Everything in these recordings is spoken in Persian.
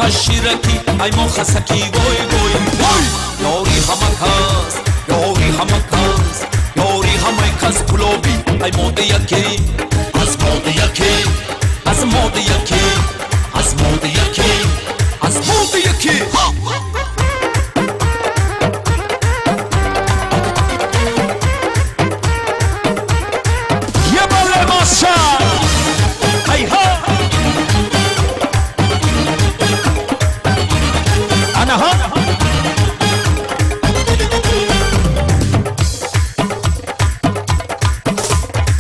شیرکی ای ما خسکی گوی گوی گوی یاری همکاس یاری همکاس یاری همکاس پلوبی ای مود یکی از مود یکی از مود یکی از مود یکی از مود یکی یه باله ماشا ای ها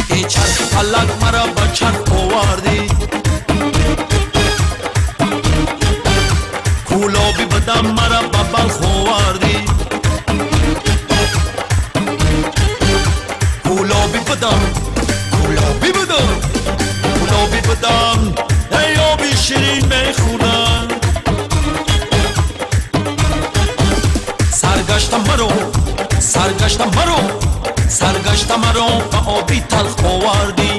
ای چرخ فلک مرا با چرخ آوردی کولابی بدم مرا با بلخ آوردی کولابی بدم کولابی بدم کولابی بدم ای آبی شیرین میخورم سرگشتم مرو با آبی تلخ آوردی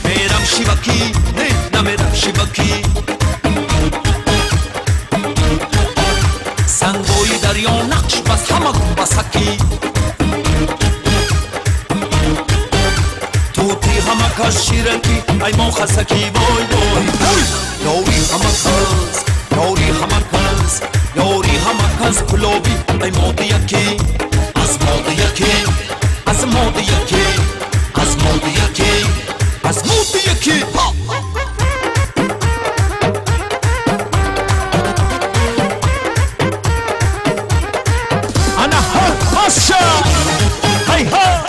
میرم شیبکی نه نمیرم شیبکی سنگوی دریا نقش بس همه بسکی توتی همه کس شیرکی ای ما خسکی بای بای یاری همه کس یاری همه کس یاری همه کس کلوبی ای مود یکی از مود یکی از مود یکی از مود یکی از مود یکی انا ها ماشا هی ها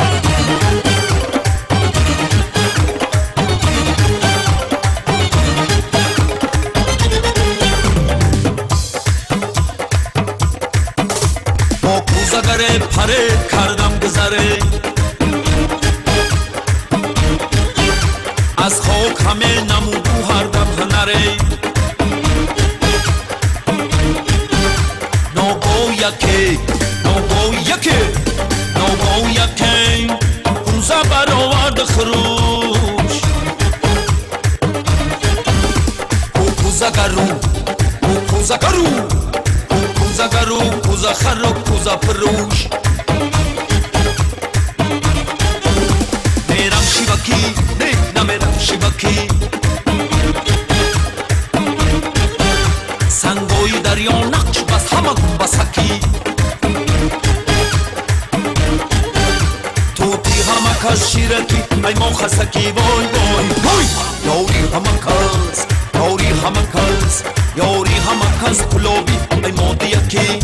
کوزگره پره کردم گذره از خاک همه نمودو هر دم هنره نوگو یکی نوگو یکی نوگو یکی کوزه برآورد خروش کوزگرو کوزگرو کوزگرو کوزه خر و کوزه فروش میرم شیبکی نه نمیرم شیبکی سنگوی دریا نقش بس همه بسکی توتی همه کس شیرکی ای ما خسکی وای وای وای یاری همه کس یاری همه کس یاری همه کس کلوبی ای مود یکی